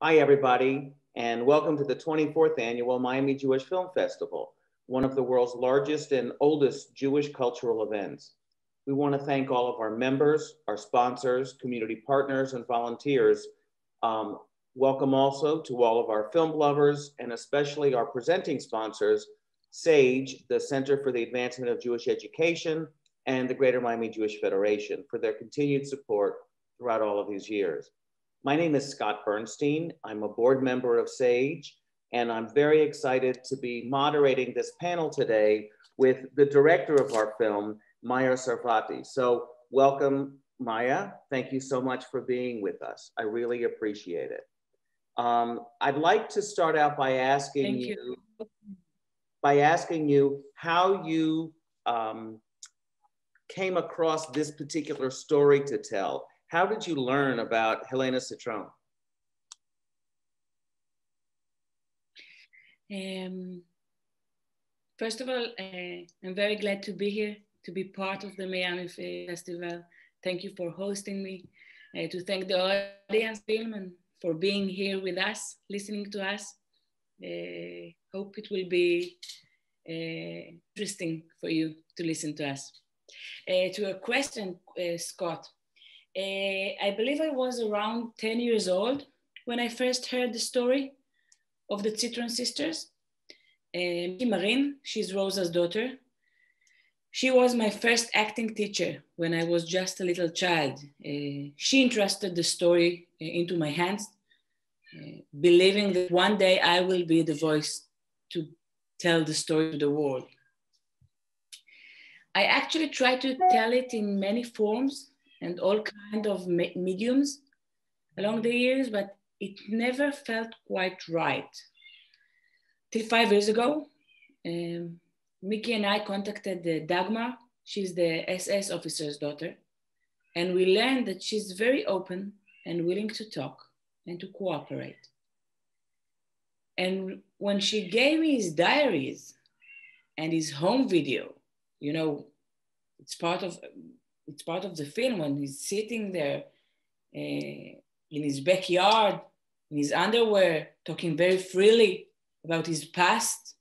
Hi, everybody, and welcome to the 24th Annual Miami Jewish Film Festival, one of the world's largest and oldest Jewish cultural events. We want to thank all of our members, our sponsors, community partners, and volunteers. Welcome also to all of our film lovers, and especially our presenting sponsors, SAGE, the Center for the Advancement of Jewish Education, and the Greater Miami Jewish Federation for their continued support throughout all of these years. My name is Scott Bernstein. I'm a board member of SAGE, and I'm very excited to be moderating this panel today with the director of our film, Maya Sarfaty. So welcome, Maya. Thank you so much for being with us. I really appreciate it. I'd like to start out by asking you how you came across this particular story to tell. How did you learn about Helena Citron? First of all, I'm very glad to be here, to be part of the Miami Festival. Thank you for hosting me. To thank the audience and for being here with us, listening to us. Hope it will be interesting for you to listen to us. To your question, Scott, I believe I was around 10 years old when I first heard the story of the Citron sisters. Marin, she's Rosa's daughter. She was my first acting teacher when I was just a little child. She entrusted the story into my hands, believing that one day I will be the voice to tell the story to the world. I actually tried to tell it in many forms and all kinds of mediums along the years, but it never felt quite right. Till 5 years ago, Mickey and I contacted Dagmar. She's the SS officer's daughter. And we learned that she's very open and willing to talk and to cooperate. And when she gave me his diaries and his home video, you know, it's part of the film when he's sitting there in his backyard, in his underwear, talking very freely about his past,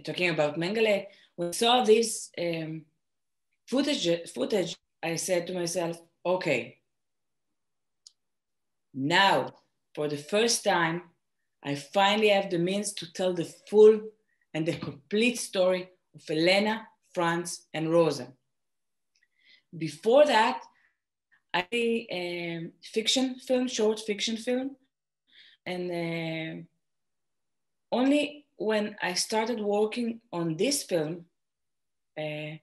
talking about Mengele. When I saw this footage, I said to myself, okay, now for the first time, I finally have the means to tell the full and the complete story of Helena, Franz, and Rosa. Before that, I did short fiction film. And only when I started working on this film, I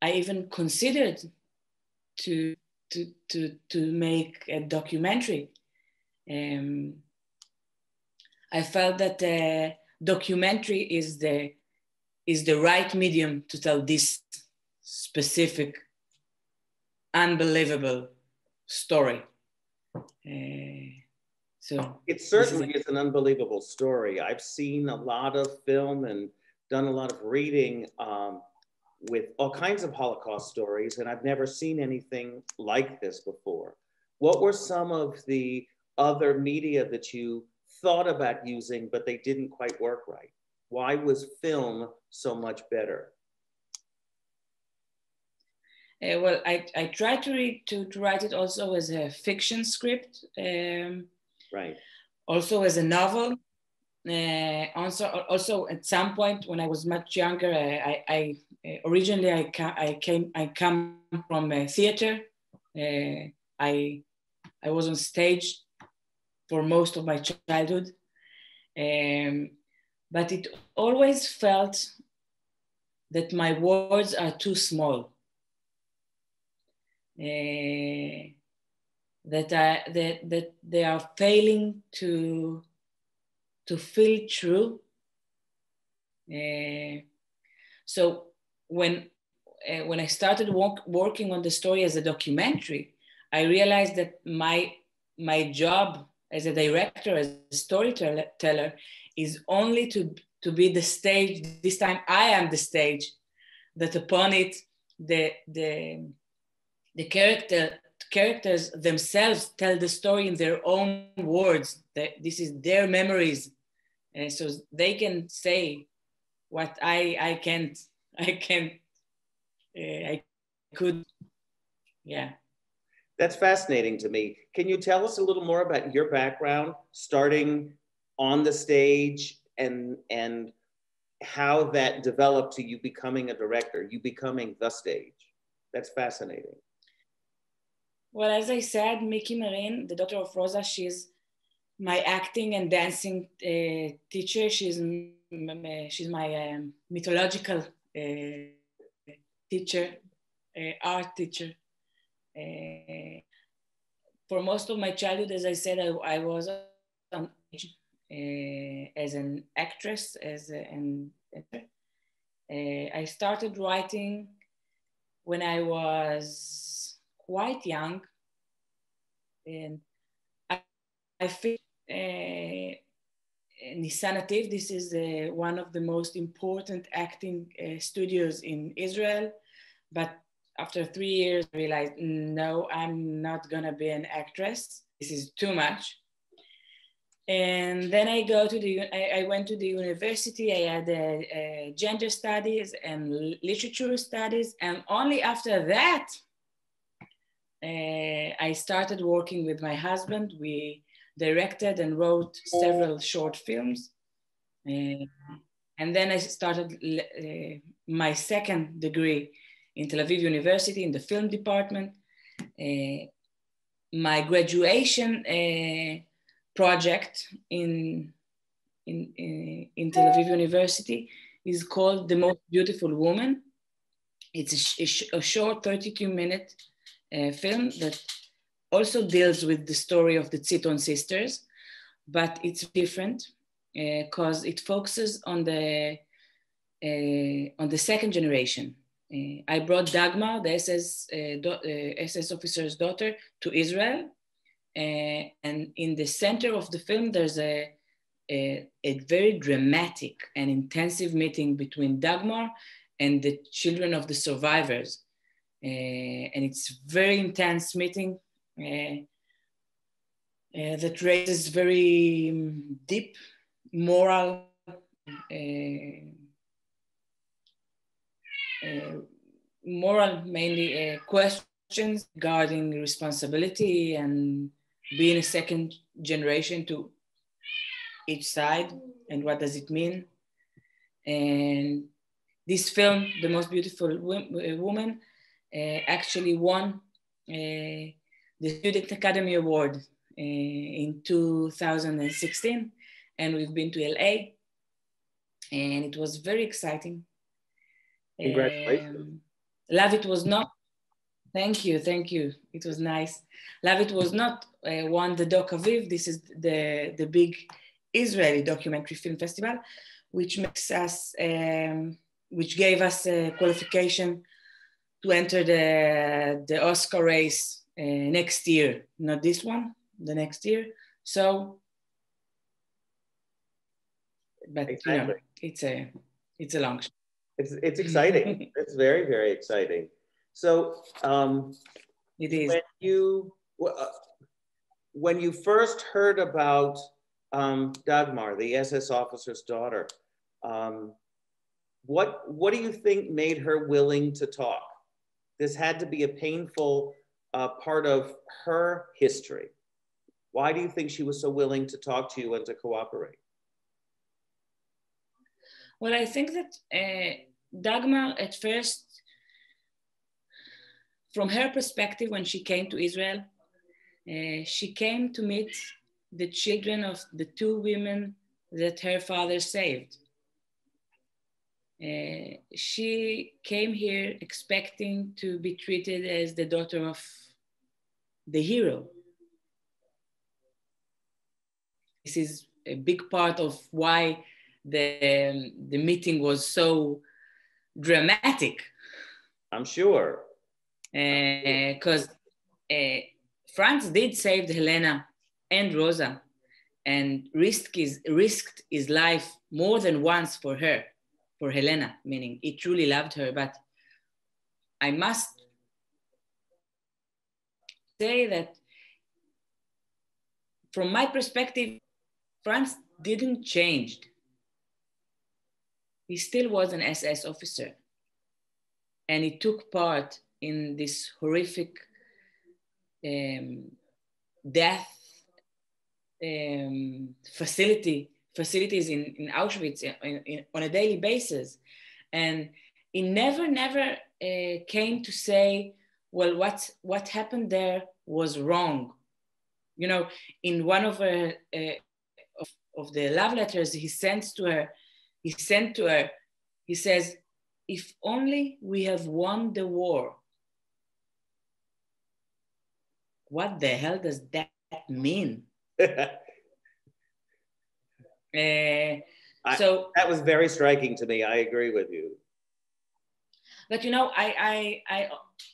even considered to make a documentary. I felt that documentary is the right medium to tell this specific, unbelievable story. So it certainly is an unbelievable story. I've seen a lot of film and done a lot of reading with all kinds of Holocaust stories, and I've never seen anything like this before. What were some of the other media that you thought about using, but they didn't quite work right? Why was film so much better? Well, I tried to write it also as a fiction script. Right. Also as a novel. Also at some point when I was much younger, I originally come from a theater. I was on stage for most of my childhood. But it always felt that my words are too small. That they are failing to feel true. So when I started working on the story as a documentary, I realized that my job as a director, as a storyteller, is only to be the stage. This time I am the stage that upon it the characters themselves tell the story in their own words. This is their memories. So they can say what I could, yeah. That's fascinating to me. Can you tell us a little more about your background, starting on the stage and how that developed to you becoming a director, you becoming the stage? That's fascinating. Well, as I said, Mickey Marin, the daughter of Rosa, she's my acting and dancing teacher. She's my mythological teacher, art teacher. For most of my childhood, as I said, I was on stage as an actress, I started writing when I was quite young, and I feel Nissan Nativ. This is one of the most important acting studios in Israel, but after 3 years, I realized, no, I'm not gonna be an actress. This is too much. And then I went to the university. I had gender studies and literature studies. And only after that, I started working with my husband. We directed and wrote several short films. And then I started my second degree in Tel Aviv University in the film department. My graduation project in Tel Aviv University is called The Most Beautiful Woman. It's a short 32-minute film that also deals with the story of the Tziton sisters, but it's different because it focuses on the second generation. I brought Dagmar, the SS officer's daughter, to Israel. And in the center of the film, there's a very dramatic and intensive meeting between Dagmar and the children of the survivors. And it's very intense meeting that raises very deep moral mainly questions regarding responsibility and being a second generation to each side and what does it mean. And this film, The Most Beautiful Woman, actually won the Student Academy Award in 2016, and we've been to LA, and it was very exciting. Congratulations. Love was not, thank you. It was nice. Love was not won the Doc Aviv. This is the big Israeli documentary film festival, which makes us, which gave us a qualification to enter the Oscar race next year, not this one, the next year. So, but exactly. It's a long shot. It's exciting. It's very, very exciting. So it is. When you first heard about Dagmar, the SS officer's daughter, what do you think made her willing to talk? This had to be a painful part of her history. Why do you think she was so willing to talk to you and to cooperate? Well, I think that Dagmar, at first, from her perspective, when she came to Israel, she came to meet the children of the two women that her father saved. She came here expecting to be treated as the daughter of the hero. This is a big part of why the meeting was so dramatic. I'm sure. Because France did save Helena and Rosa and risked his life more than once for her, for Helena, meaning he truly loved her. But I must say that from my perspective, Franz didn't change. He still was an SS officer. And he took part in this horrific death facilities in Auschwitz on a daily basis. And he never came to say, well, what happened there was wrong. You know, in one of the love letters he sent to her, he says, if only we have won the war. What the hell does that mean? So that was very striking to me. I agree with you. But you know, I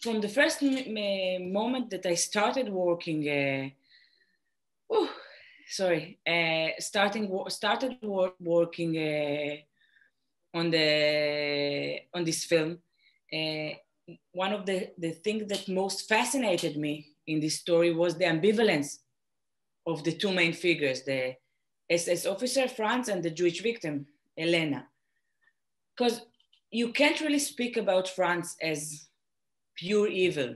from the first moment that I started working, started working on this film. One of the things that most fascinated me in this story was the ambivalence of the two main figures, the SS officer Franz and the Jewish victim Helena, because you can't really speak about Franz as pure evil.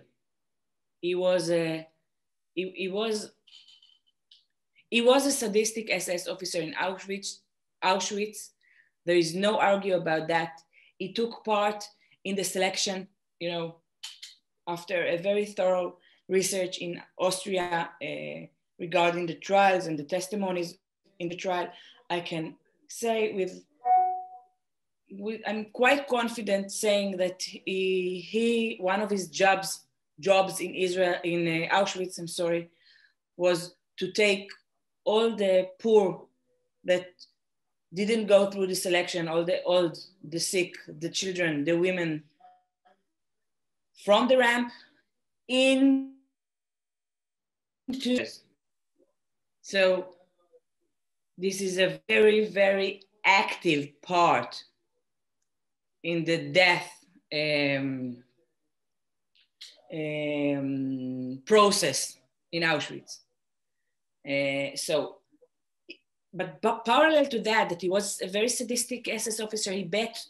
He was a sadistic SS officer in Auschwitz. There is no argue about that. He took part in the selection, you know, after a very thorough research in Austria regarding the trials and the testimonies in the trial. I can say I'm quite confident saying that one of his jobs in Israel, in Auschwitz, was to take all the poor that didn't go through the selection, all the old, the sick, the children, the women, from the ramp into. So this is a very, very active part in the death process in Auschwitz. But parallel to that he was a very sadistic SS officer. He bet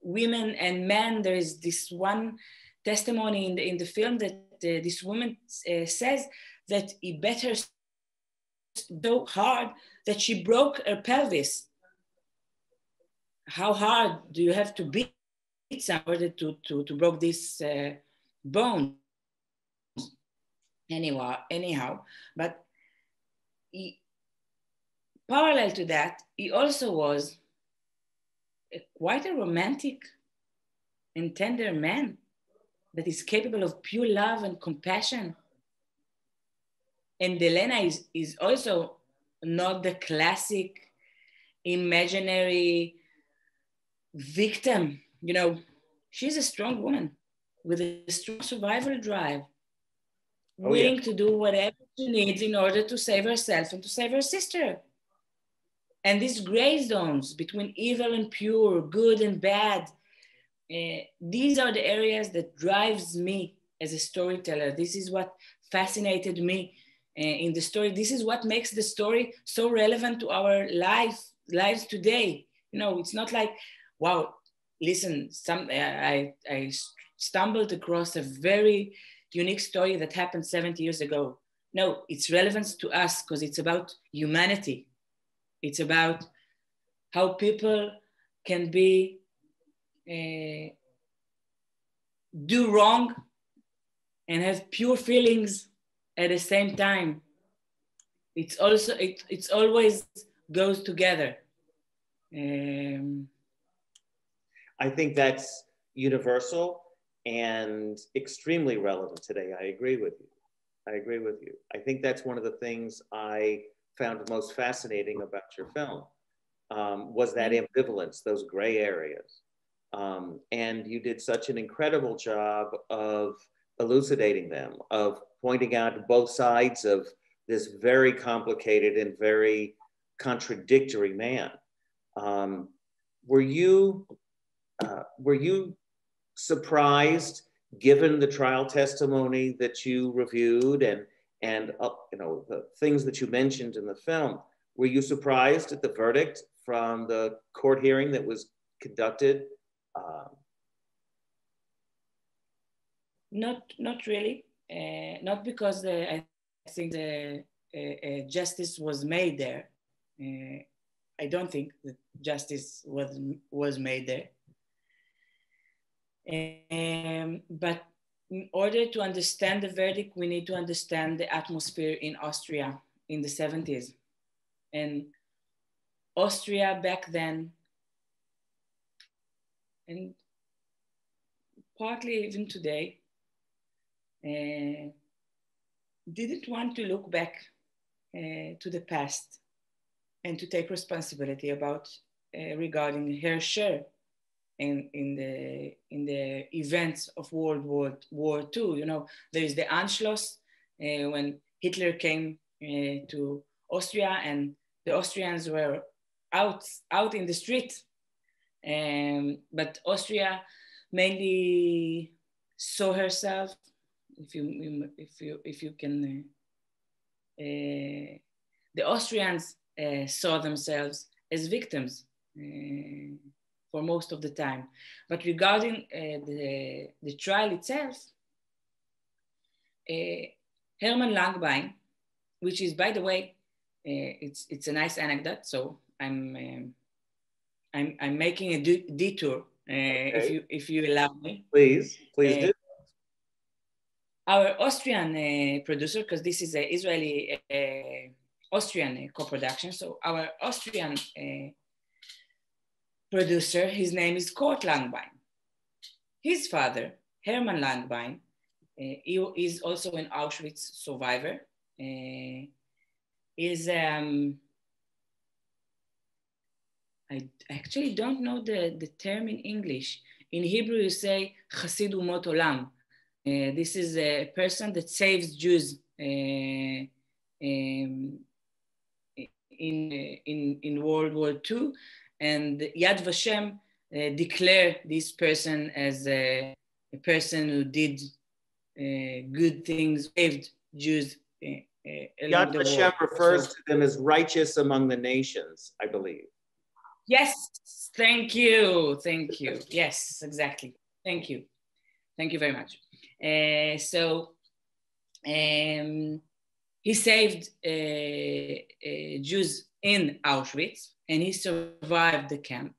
women and men. There is this one testimony in the film that this woman says that he bet her so hard that she broke her pelvis. How hard do you have to beat somebody to break this bone? Anyhow, but parallel to that, he also was quite a romantic and tender man that is capable of pure love and compassion. And Helena is also not the classic imaginary victim. You know, she's a strong woman with a strong survival drive, willing to do whatever she needs in order to save herself and to save her sister. And these gray zones between evil and pure, good and bad, these are the areas that drives me as a storyteller. This is what fascinated me in the story. This is what makes the story so relevant to our lives today. You know, it's not like, wow, listen, I stumbled across a very unique story that happened 70 years ago. No, it's relevant to us because it's about humanity. It's about how people can be do wrong and have pure feelings at the same time. It's also it's always goes together. I think that's universal and extremely relevant today. I agree with you. I think that's one of the things I found most fascinating about your film, was that ambivalence, those gray areas. And you did such an incredible job of elucidating them, of pointing out both sides of this very complicated and very contradictory man. Were you surprised given the trial testimony that you reviewed and the things that you mentioned in the film, were you surprised at the verdict from the court hearing that was conducted? Not really. Not because I think the justice was made there. I don't think that justice was made there. But in order to understand the verdict, we need to understand the atmosphere in Austria in the 70s. And Austria back then, and partly even today, didn't want to look back to the past and to take responsibility about regarding her share in the events of World War II. You know, there is the Anschluss when Hitler came to Austria and the Austrians were out in the street, but Austria mainly saw herself, if you can, the Austrians saw themselves as victims for most of the time. But regarding the trial itself, Herman Langbein, which is, by the way, it's a nice anecdote. So I'm making a detour, okay, if you allow me. Please do. Our Austrian producer, because this is an Israeli Austrian co-production. So our Austrian producer, his name is Kurt Langbein. His father, Herman Langbein, he is also an Auschwitz survivor. I actually don't know the term in English. In Hebrew, you say Chasid Umot Olam. This is a person that saves Jews in World War II, and Yad Vashem declared this person as a person who did good things, saved Jews. Yad Vashem refers to them as righteous among the nations, I believe. Yes, thank you. Yes, exactly. Thank you very much. He saved Jews in Auschwitz, and he survived the camp.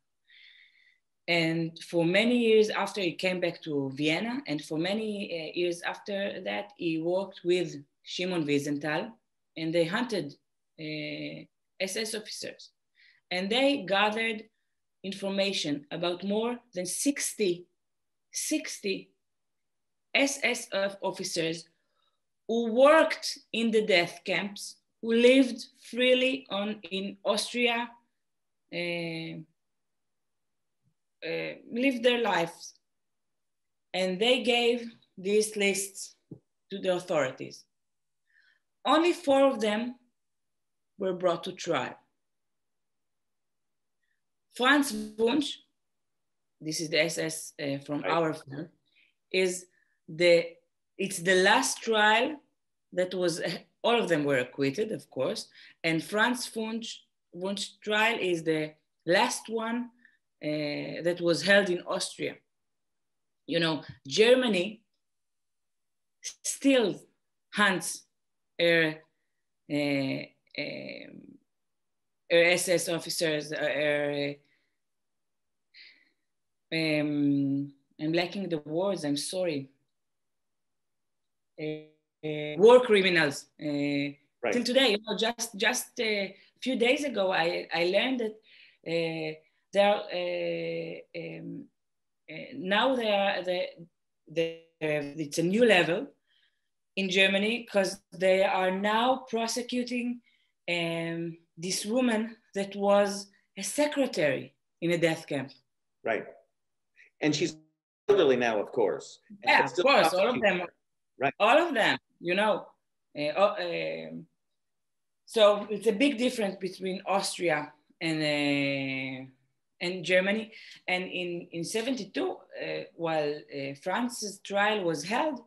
And for many years after, he came back to Vienna, and for many years after that, he worked with Shimon Wiesenthal, and they hunted SS officers. And they gathered information about more than 60 SS officers who worked in the death camps, who lived freely in Austria, lived their lives. And they gave these lists to the authorities. Only 4 of them were brought to trial. Franz Wunsch, this is the SS from our film, it's the last trial that was, all of them were acquitted, of course, and Franz Wunsch trial is the last one that was held in Austria. You know, Germany still hunts her SS officers, I'm lacking the words, I'm sorry. War criminals. Right. Till today, you know, just a few days ago, I learned that now it's a new level in Germany, because they are now prosecuting this woman that was a secretary in a death camp. Right. And she's elderly now, of course. Yeah, of course, all of them. Right. All of them, you know. So it's a big difference between Austria and and Germany. And in 72, while France's trial was held,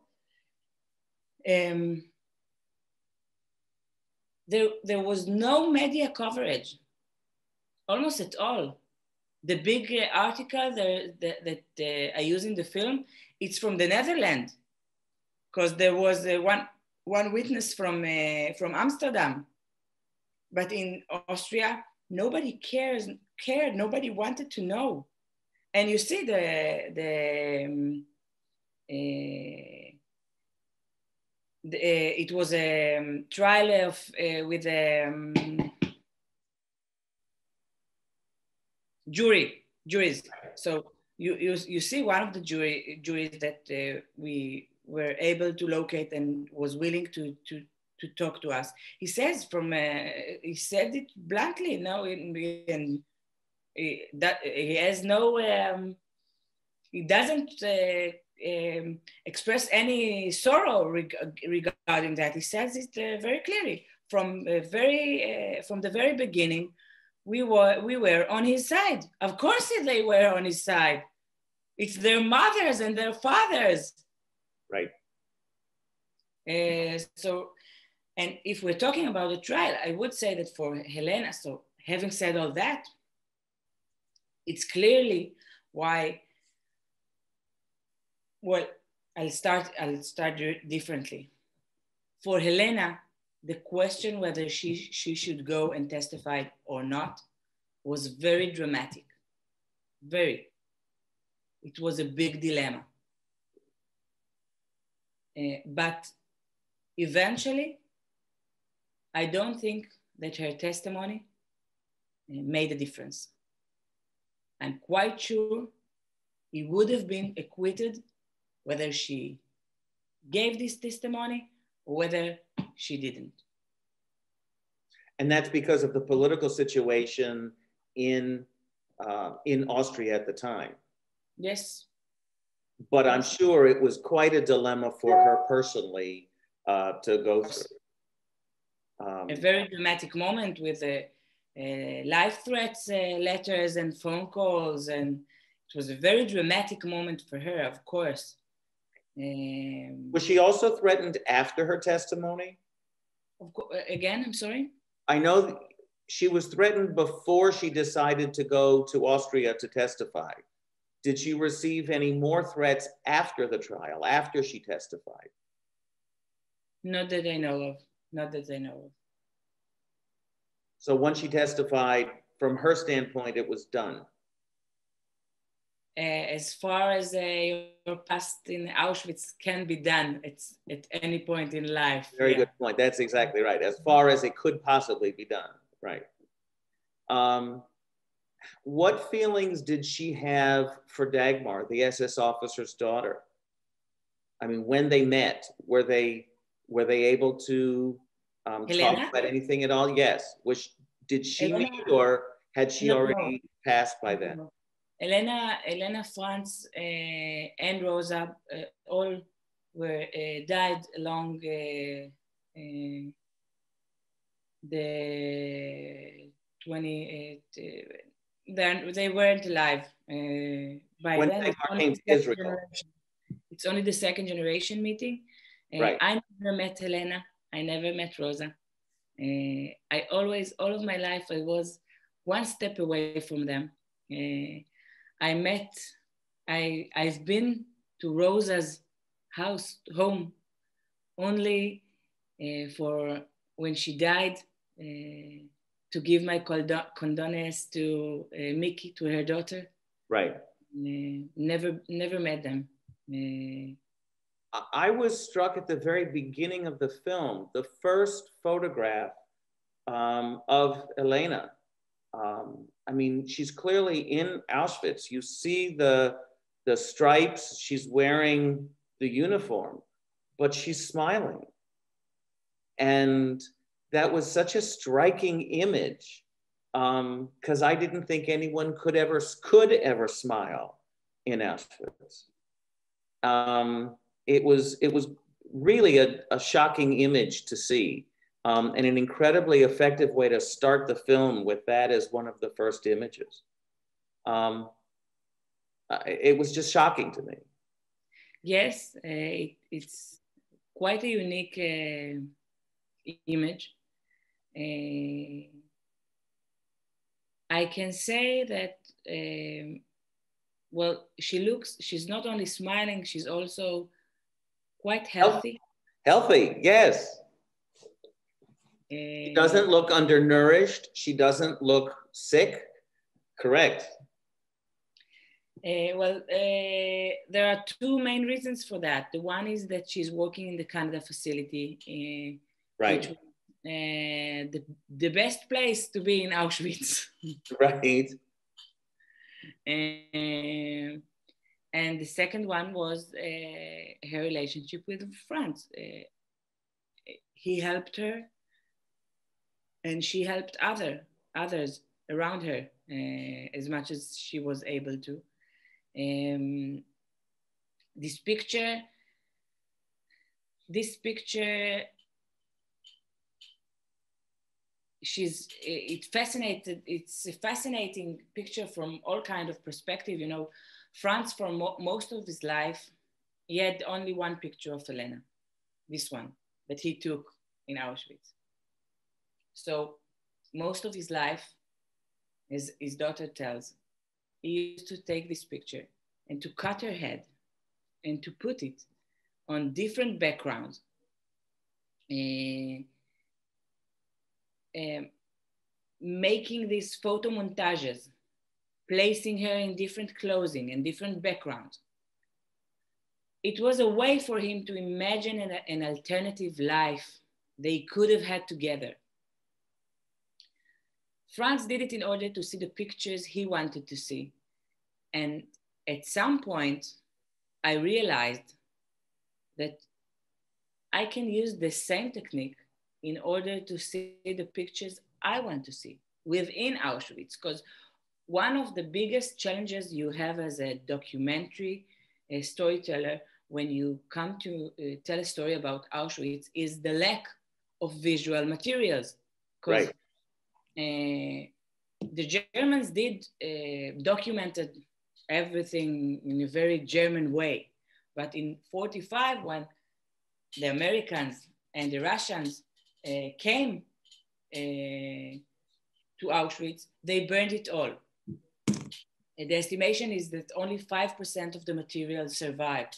there was no media coverage, almost at all. The big article that I use in the film, it's from the Netherlands, because there was one witness from Amsterdam. But in Austria, nobody cared. Nobody wanted to know. And you see it was a trial with juries. So you see one of the juries that we were able to locate and was willing to talk to us. He says he said it bluntly, no, that he has no, he doesn't express any sorrow regarding that. He says it very clearly from the very beginning. We were on his side. Of course they were on his side. It's their mothers and their fathers. Right. So, and if we're talking about the trial, I would say that for Helena, so having said all that, it's clearly why, well, I'll start differently. For Helena, the question whether she should go and testify or not was very dramatic. Very. It was a big dilemma. But eventually, I don't think that her testimony made a difference. I'm quite sure he would have been acquitted whether she gave this testimony or whether she didn't. And that's because of the political situation in Austria at the time. Yes. But I'm sure it was quite a dilemma for her personally to go through. A very dramatic moment with life threats, letters and phone calls. And it was a very dramatic moment for her, of course. Was she also threatened after her testimony? Again, I'm sorry? I know she was threatened before she decided to go to Austria to testify. Did she receive any more threats after the trial, after she testified? Not that I know of. Not that I know of. So once she testified, from her standpoint, it was done. As far as your past in Auschwitz can be done, it's at any point in life. Very good point. That's exactly right. As far as it could possibly be done, right. What feelings did she have for Dagmar, the SS officer's daughter? I mean, when they met, were they able to talk about anything at all? Yes. Did she Helena, meet, or had she already passed by then? Helena, Franz, and Rosa all were died along the 28. They weren't alive by when then. Dagmar came to Israel. It's only the second generation meeting. Right. I never met Helena. I never met Rosa. I always, all of my life, I was one step away from them. I've been to Rosa's home, only for when she died, to give my condolences to Mickey, to her daughter. Right. Never met them. I was struck at the very beginning of the film, the first photograph of Helena. I mean, she's clearly in Auschwitz. You see the stripes, she's wearing the uniform, but she's smiling. And that was such a striking image, because I didn't think anyone could ever smile in Auschwitz. It was really a shocking image to see, and an incredibly effective way to start the film with that as one of the first images. It was just shocking to me. Yes, it's quite a unique image. I can say that, well, she's not only smiling, she's also quite healthy. Healthy, yes. She doesn't look undernourished. She doesn't look sick. Correct. Well, there are two main reasons for that. The one is that she's working in the Canada facility, right. Which, the best place to be in Auschwitz. Right. And the second one was her relationship with Franz. He helped her, and she helped others around her as much as she was able to. This picture, it's a fascinating picture from all kinds of perspective. You know, Franz, for most of his life, he had only one picture of Helena, this one that he took in Auschwitz. So most of his life, as his daughter tells, he used to take this picture and to cut her head and to put it on different backgrounds, making these photo montages, placing her in different clothing and different backgrounds. It was a way for him to imagine an alternative life they could have had together. Franz did it in order to see the pictures he wanted to see. And at some point, I realized that I can use the same technique in order to see the pictures I want to see within Auschwitz. Because one of the biggest challenges you have as a documentary storyteller when you come to tell a story about Auschwitz is the lack of visual materials. Right. The Germans did documented everything in a very German way. But in 1945, when the Americans and the Russians came to Auschwitz, they burned it all. And the estimation is that only 5% of the material survived.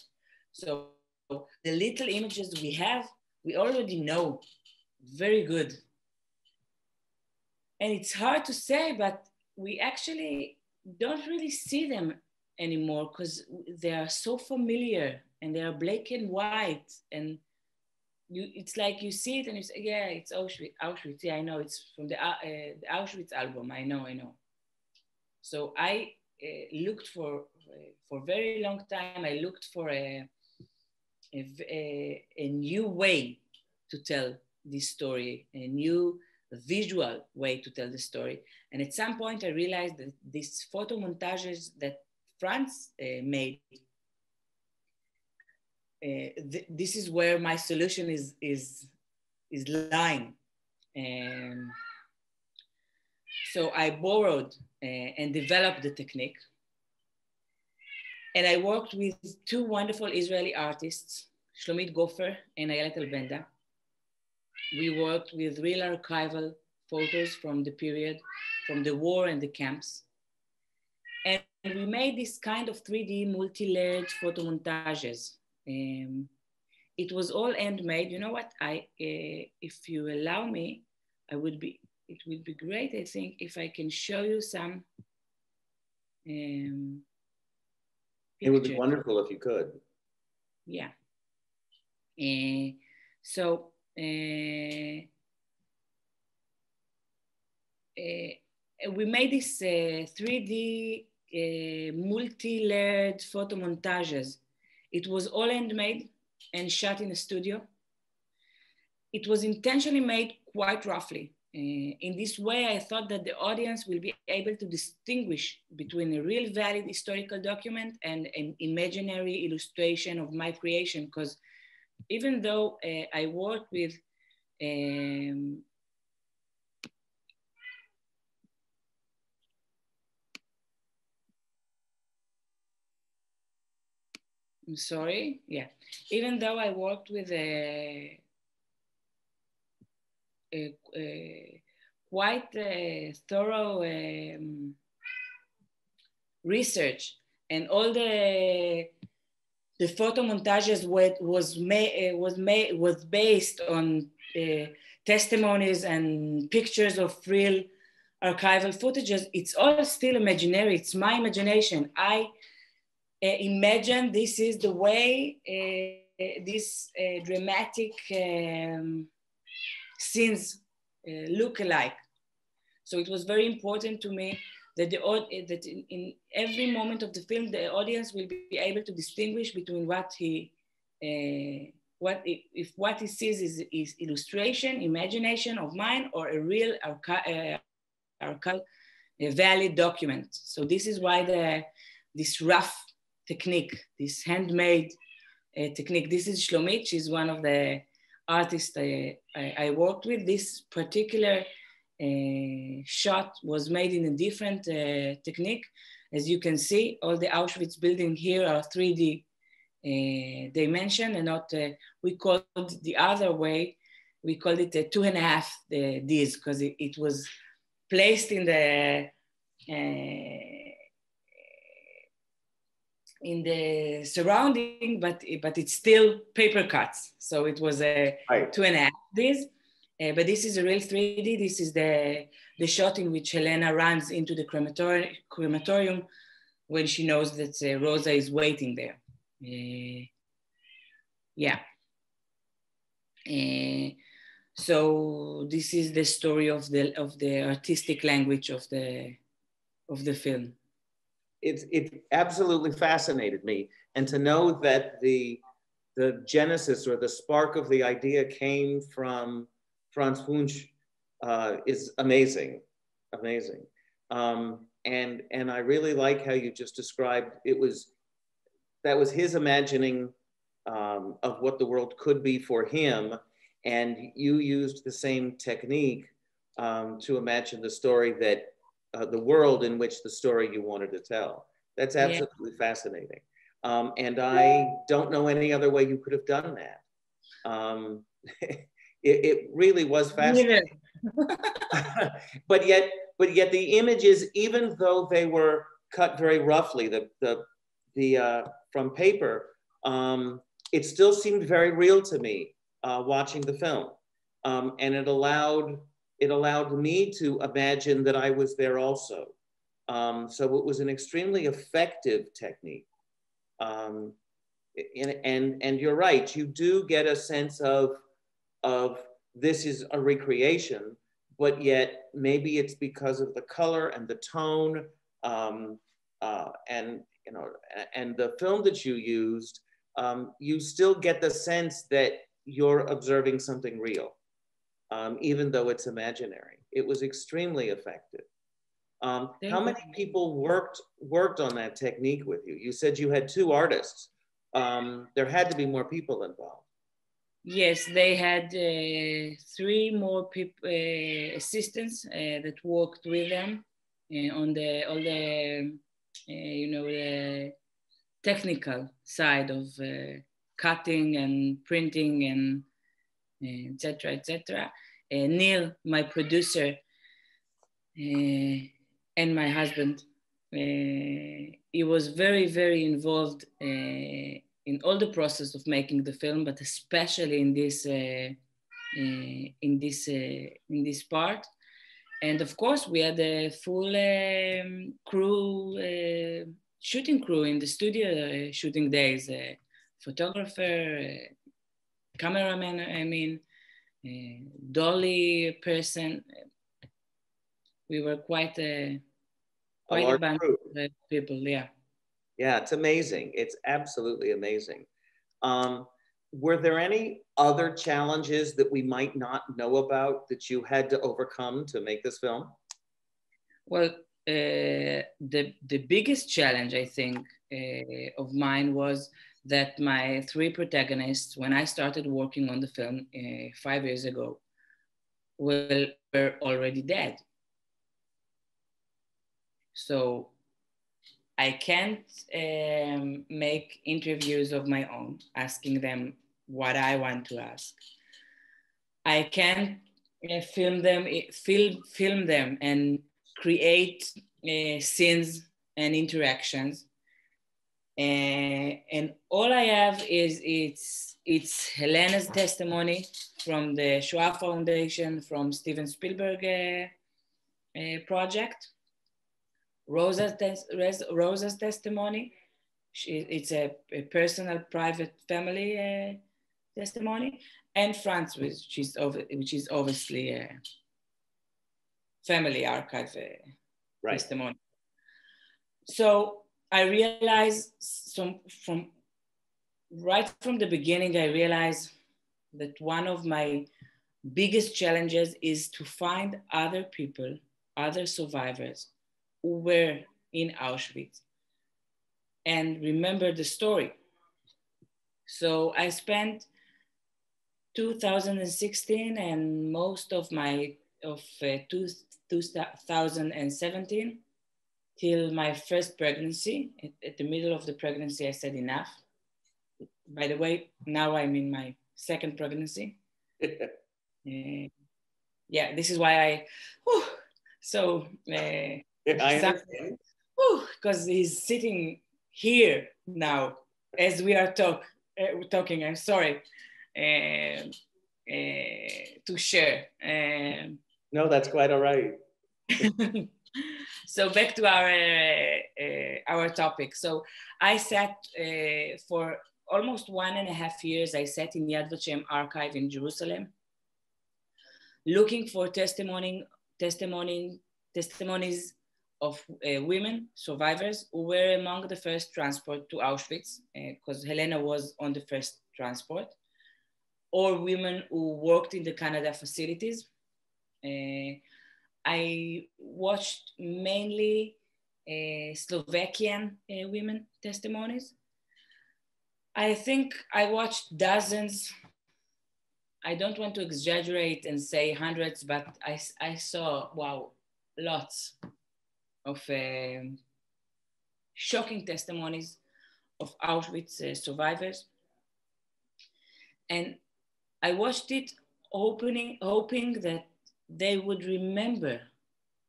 So the little images we have, we already know very good. And it's hard to say, but we actually don't really see them anymore because they are so familiar and they are black and white. And it's like you see it and you say, yeah, it's Auschwitz. Yeah, I know, it's from the Auschwitz album. I know. So I looked for a very long time, I looked for a new way to tell this story, a new visual way to tell the story. And at some point I realized that these photo montages that Franz made, this is where my solution is lying. So I borrowed and developed the technique. And I worked with two wonderful Israeli artists, Shlomit Gofer and Ayelet Albenda. We worked with real archival photos from the period, from the war and the camps. And we made this kind of 3D multi-layered photo montages. It was all handmade. You know what? If you allow me, it would be great, I think, if I can show you some pictures. It would be wonderful if you could. Yeah. So we made this 3D multi-layered photo montages. It was all handmade and shot in a studio. It was intentionally made quite roughly. In this way, I thought that the audience will be able to distinguish between a real valid historical document and an imaginary illustration of my creation. Because even though I work with I'm sorry, yeah. Even though I worked with a quite thorough research, and all the photo montages was based on testimonies and pictures of real archival footages. It's all still imaginary. It's my imagination. I imagine this is the way these dramatic scenes look alike. So it was very important to me that that in every moment of the film, the audience will be able to distinguish between what he sees is illustration, imagination of mine, or a real archival valid document. So this is why this rough technique, this handmade technique. This is Shlomit. She's one of the artists I worked with. This particular shot was made in a different technique. As you can see, all the Auschwitz buildings here are 3D dimension, and not, we called the other way, we called it a 2.5 Ds, because it was placed in the surrounding, but it's still paper cuts. So it was a 2.5 Ds. But this is a real 3D. This is the shot in which Helena runs into the crematorium when she knows that Rosa is waiting there. Yeah. So this is the story of the artistic language of the film. It absolutely fascinated me, and to know that the genesis or the spark of the idea came from Franz Wunsch is amazing, amazing. And I really like how you just described that was his imagining of what the world could be for him, and you used the same technique to imagine the story that the world in which the story you wanted to tell. That's absolutely fascinating. And I don't know any other way you could have done that. It really was fascinating. but yet the images, even though they were cut very roughly, from paper, it still seemed very real to me watching the film, and it allowed me to imagine that I was there also. So it was an extremely effective technique. And you're right, you do get a sense of this is a recreation, but yet maybe it's because of the color and the tone, and the film that you used, you still get the sense that you're observing something real, even though it's imaginary. It was extremely effective. How many people worked on that technique with you? You said you had 2 artists. There had to be more people involved. Yes, they had 3 more assistants that worked with them on all the the technical side of cutting and printing and etc. etc. Neil, my producer, and my husband, he was very, very involved in all the process of making the film, but especially in this part. And of course, we had a full shooting crew in the studio, shooting days, photographer, cameraman, dolly person. We were quite a bunch of people, yeah. Yeah, it's amazing. It's absolutely amazing. Were there any other challenges that we might not know about that you had to overcome to make this film? Well, the biggest challenge, I think, of mine was that my 3 protagonists, when I started working on the film 5 years ago, were already dead. So I can't make interviews of my own, asking them what I want to ask. I can't film them and create scenes and interactions. And all I have is it's Helena's testimony from the Shoah Foundation, from Steven Spielberg project, Rosa's testimony. It's a personal, private family testimony, and Franz, which is obviously a family archive right. testimony. So I realized from the beginning, I realized that one of my biggest challenges is to find other people, other survivors who were in Auschwitz and remember the story. So I spent 2016 and most of 2017 till my first pregnancy. At the middle of the pregnancy, I said enough. By the way, now I'm in my second pregnancy. Yeah, this is why I understand. Because he's sitting here now as we are talking. I'm sorry to share. No, that's quite all right. So back to our topic. So I sat for almost 1.5 years. I sat in Yad Vashem archive in Jerusalem, looking for testimonies of women survivors who were among the first transport to Auschwitz, because Helena was on the first transport, or women who worked in the Canada facilities. I watched mainly Slovakian women testimonies. I think I watched dozens. I don't want to exaggerate and say hundreds, but I saw, wow, lots of shocking testimonies of Auschwitz survivors. And I watched it hoping that they would remember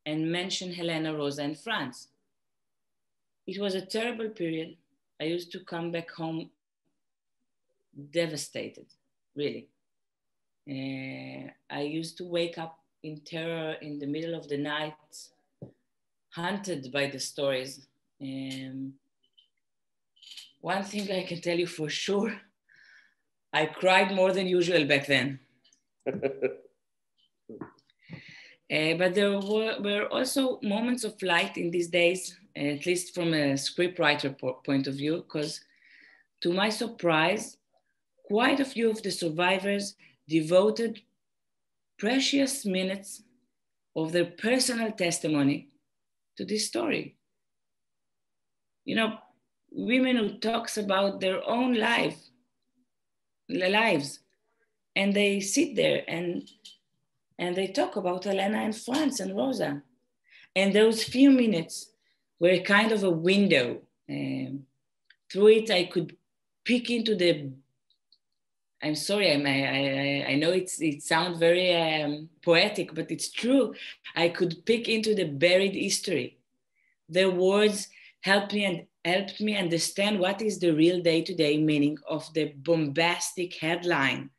and mention Helena, Rosa, and Franz. It was a terrible period. I used to come back home devastated, really. I used to wake up in terror in the middle of the night, haunted by the stories. One thing I can tell you for sure, I cried more than usual back then. But there were also moments of light in these days, at least from a scriptwriter point of view, because to my surprise, quite a few of the survivors devoted precious minutes of their personal testimony to this story. You know, women who talks about their own lives, and they sit there and they talk about Helena and Franz and Rosa. And those few minutes were kind of a window. Through it, I could peek into the, I'm sorry, I know it sounds very poetic, but it's true. I could peek into the buried history. Their words helped me understand what is the real day-to-day meaning of the bombastic headline,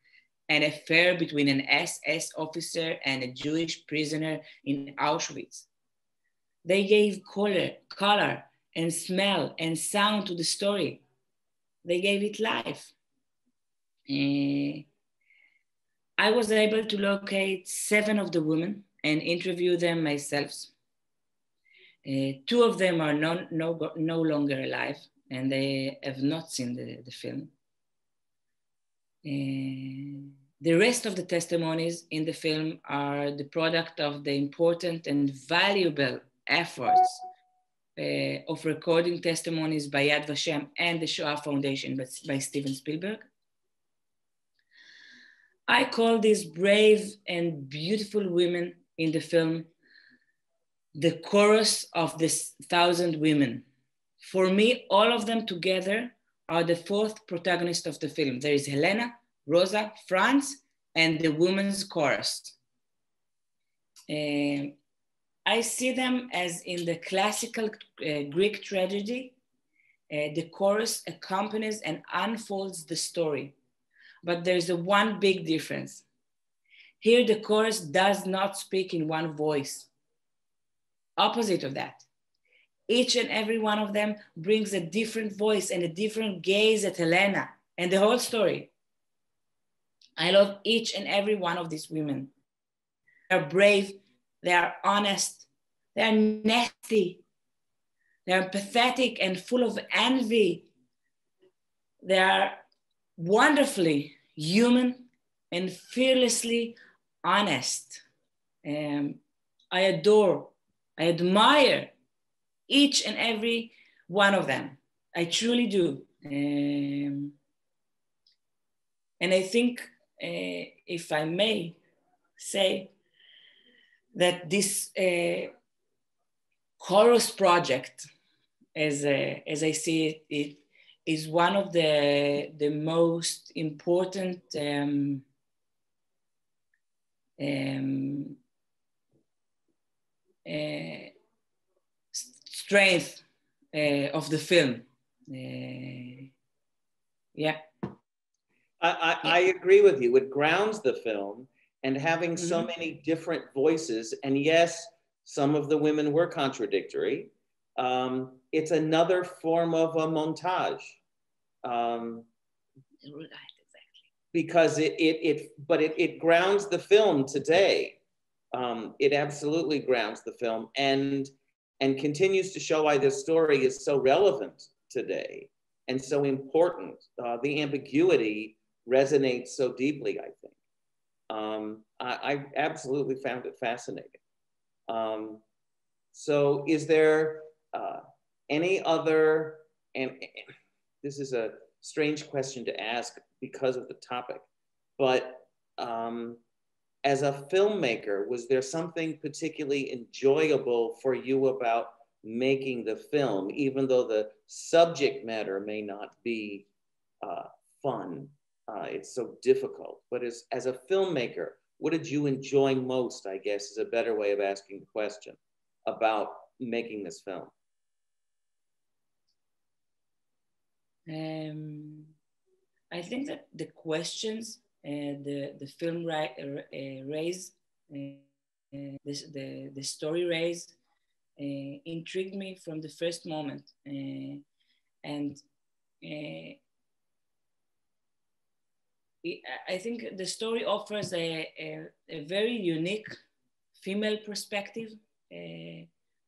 an affair between an SS officer and a Jewish prisoner in Auschwitz. They gave color and smell and sound to the story. They gave it life. I was able to locate 7 of the women and interview them myself. 2 of them are no longer alive, and they have not seen the film. The rest of the testimonies in the film are the product of the important and valuable efforts of recording testimonies by Yad Vashem and the Shoah Foundation by Steven Spielberg. I call these brave and beautiful women in the film the chorus of the 1,000 women For me, all of them together are the fourth protagonist of the film. There is Helena, Rosa, Franz, and the women's chorus. I see them as in the classical Greek tragedy. The chorus accompanies and unfolds the story. But there's a one big difference. Here, the chorus does not speak in one voice. Opposite of that. Each and every one of them brings a different voice and a different gaze at Helena and the whole story. I love each and every one of these women. They're brave, they are honest, they are nasty, they are pathetic and full of envy. They are wonderfully human and fearlessly honest. I adore, I admire each and every one of them. I truly do. And I think, if I may say, that this chorus project, as I see it, is one of the most important strength of the film. Yeah. I agree with you. It grounds the film, and having so many different voices, and yes, some of the women were contradictory. It's another form of a montage. Exactly. Because it grounds the film today. It absolutely grounds the film and continues to show why this story is so relevant today and so important. The ambiguity resonates so deeply, I think. I absolutely found it fascinating. So is there any other, and this is a strange question to ask because of the topic, but as a filmmaker, was there something particularly enjoyable for you about making the film, even though the subject matter may not be fun? It's so difficult. But as a filmmaker, what did you enjoy most, I guess, is a better way of asking the question about making this film? I think that the questions the film raised, the story raised, intrigued me from the first moment. And I think the story offers a very unique female perspective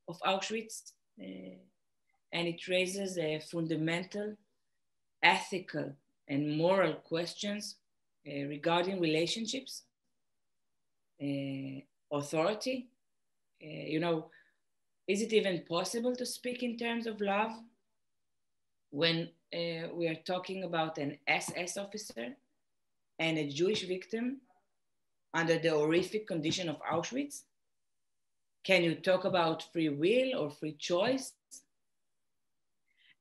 of Auschwitz, and it raises a fundamental ethical and moral questions regarding relationships, authority. Is it even possible to speak in terms of love when we are talking about an SS officer and a Jewish victim under the horrific condition of Auschwitz? Can you talk about free will or free choice?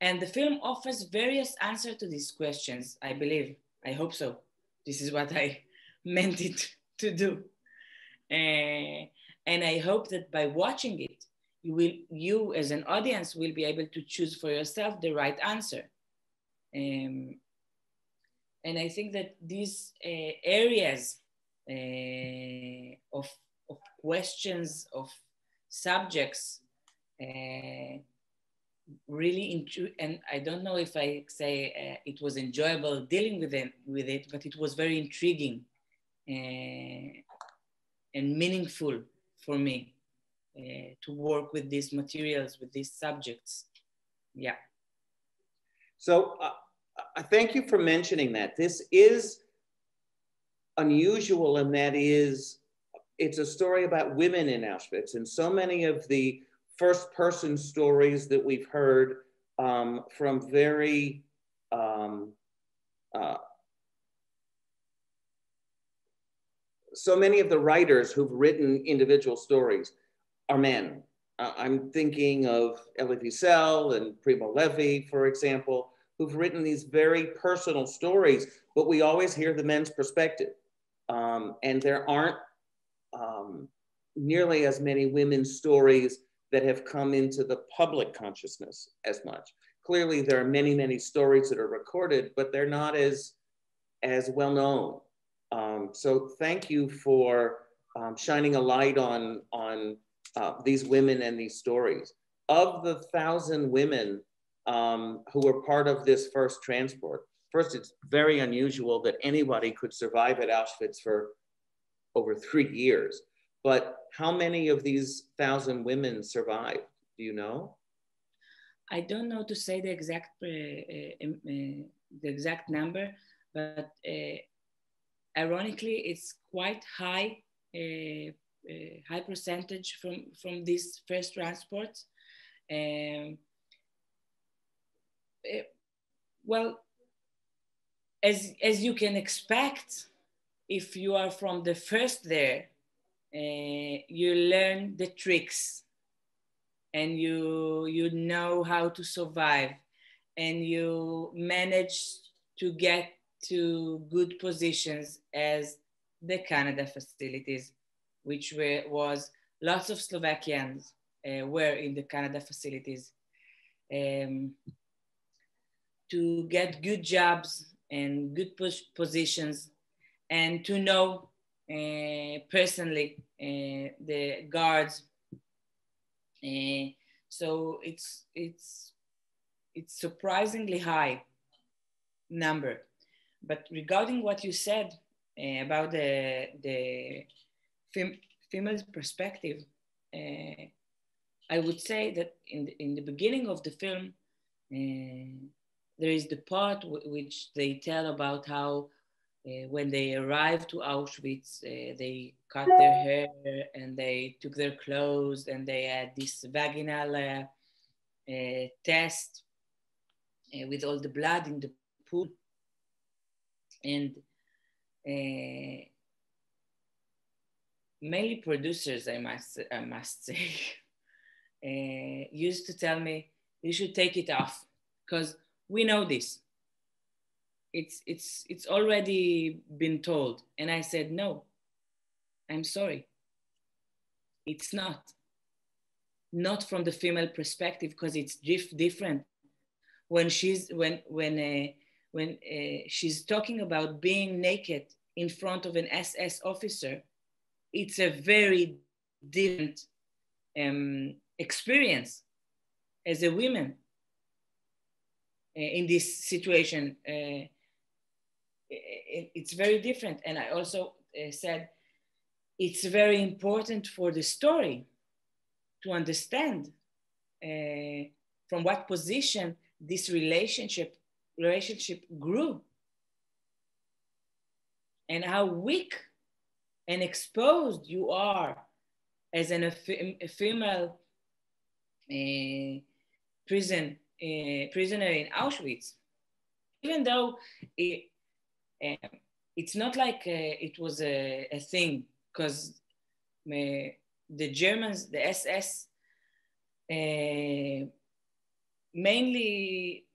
And the film offers various answers to these questions, I believe. I hope so. This is what I meant it to do. And I hope that by watching it, you as an audience will be able to choose for yourself the right answer. And I think that these areas of questions, of subjects, really, and I don't know if I say it was enjoyable dealing with it, but it was very intriguing and meaningful for me to work with these materials, with these subjects. Yeah. So I thank you for mentioning that. This is unusual, and that is, it's a story about women in Auschwitz, and so many of the first-person stories that we've heard from very so many of the writers who've written individual stories are men. I'm thinking of Elie Wiesel and Primo Levi, for example, who've written these very personal stories, but we always hear the men's perspective. And there aren't nearly as many women's stories that have come into the public consciousness as much. Clearly, there are many, many stories that are recorded, but they're not as well known. So thank you for shining a light on these women and these stories. Of the 1,000 women who were part of this first transport, first, it's very unusual that anybody could survive at Auschwitz for over 3 years. But how many of these 1,000 women survived? Do you know? I don't know to say the exact number, but ironically, it's quite high percentage from these first transports. Well, as you can expect, if you are from the first there, you learn the tricks, and you know how to survive, and you manage to get to good positions as the Canada facilities, which was lots of Slovakians were in the Canada facilities, to get good jobs and good positions, and to know personally the guards. So it's surprisingly high number. But regarding what you said about the female perspective, I would say that in the beginning of the film, there is the part which they tell about how when they arrived to Auschwitz, they cut their hair and they took their clothes, and they had this vaginal test with all the blood in the pool. And mainly producers, I must say, used to tell me, you should take it off, because we know this. It's already been told. And I said, no, I'm sorry. It's not from the female perspective, because it's different. When she's talking about being naked in front of an SS officer, it's a very different experience as a woman in this situation. It's very different. And I also said, it's very important for the story to understand from what position this relationship grew, and how weak and exposed you are as a female prisoner in Auschwitz. Even though it's not like it was a thing, because the Germans, the SS, mainly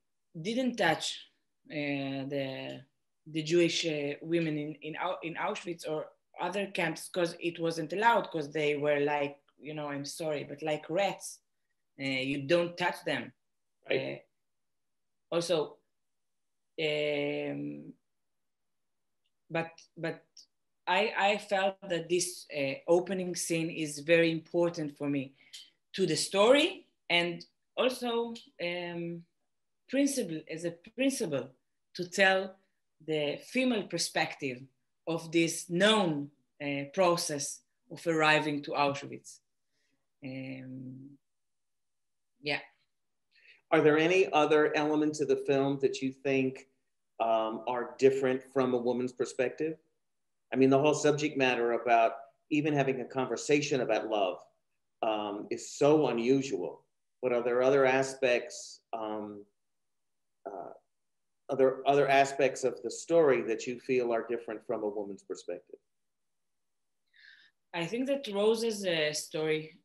didn't touch the Jewish women in Auschwitz or other camps, because it wasn't allowed, because they were like, I'm sorry, but like rats. You don't touch them. Right. Also, but I felt that this opening scene is very important for me, to the story, and also principle to tell the female perspective of this known process of arriving to Auschwitz. Yeah. Are there any other elements of the film that you think are different from a woman's perspective? I mean, the whole subject matter about even having a conversation about love is so unusual. But are there other aspects, other aspects of the story that you feel are different from a woman's perspective? I think that Rose's story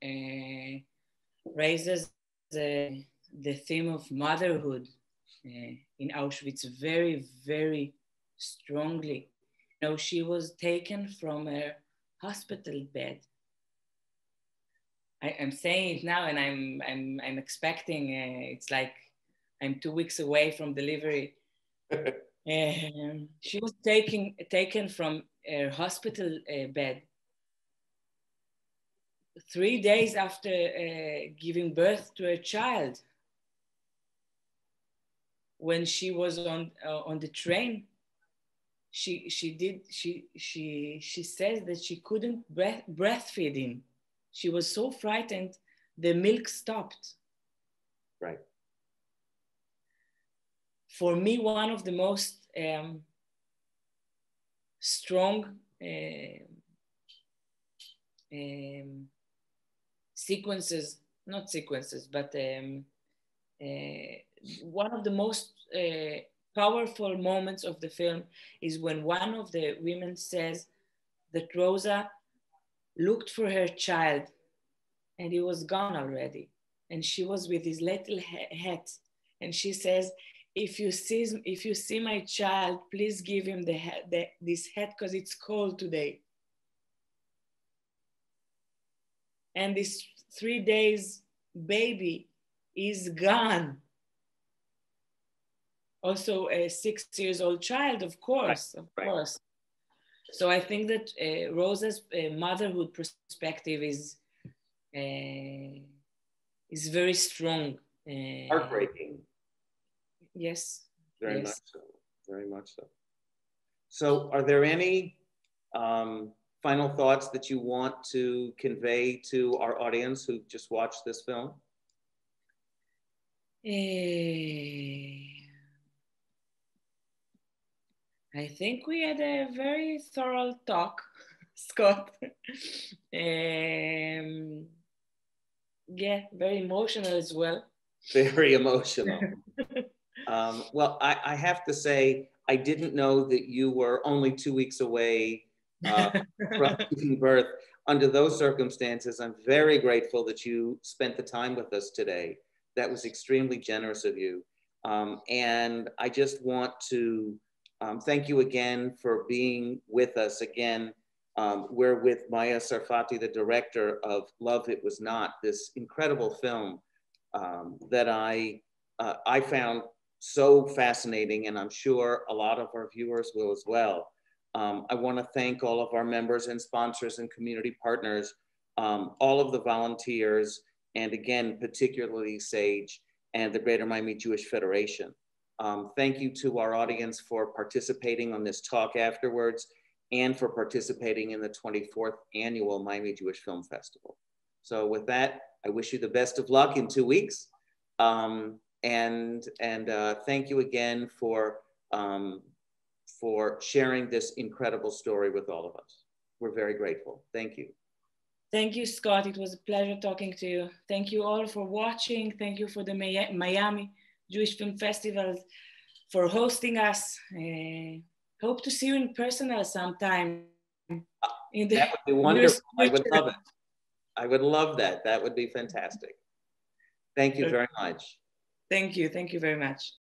raises the theme of motherhood in Auschwitz very, very strongly. You know, she was taken from her hospital bed. I'm saying it now, and I'm expecting. It's like I'm 2 weeks away from delivery. She was taken from her hospital bed 3 days after giving birth to a child. When she was on the train, she says that she couldn't breastfeed him. She was so frightened, the milk stopped. Right. For me, one of the most strong sequences, not sequences, but one of the most powerful moments of the film is when one of the women says that Rosa looked for her child and he was gone already. And she was with his little hat. And she says, if you see my child, please give him this hat because it's cold today. And this 3 days baby is gone. Also a 6 years old child, of course, of course. So I think that Rosa's motherhood perspective is very strong. Heartbreaking. Yes. Very much so. Very much so. So are there any final thoughts that you want to convey to our audience who just watched this film? I think we had a very thorough talk, Scott. Yeah, very emotional as well. Very emotional. Well, I have to say, I didn't know that you were only 2 weeks away from giving birth. Under those circumstances, I'm very grateful that you spent the time with us today. That was extremely generous of you. And I just want to thank you again for being with us again. We're with Maya Sarfaty, the director of Love It Was Not, this incredible film that I found so fascinating, and I'm sure a lot of our viewers will as well. I want to thank all of our members and sponsors and community partners, all of the volunteers, and again, particularly SAGE and the Greater Miami Jewish Federation. Thank you to our audience for participating on this talk afterwards and for participating in the 24th annual Miami Jewish Film Festival. So with that, I wish you the best of luck in 2 weeks. And thank you again for sharing this incredible story with all of us. We're very grateful. Thank you. Thank you, Scott. It was a pleasure talking to you. Thank you all for watching. Thank you for the Miami Jewish Film Festival for hosting us. Hope to see you in person sometime. That would be wonderful. I would love it. I would love that. That would be fantastic. Thank you very much. Thank you. Thank you very much.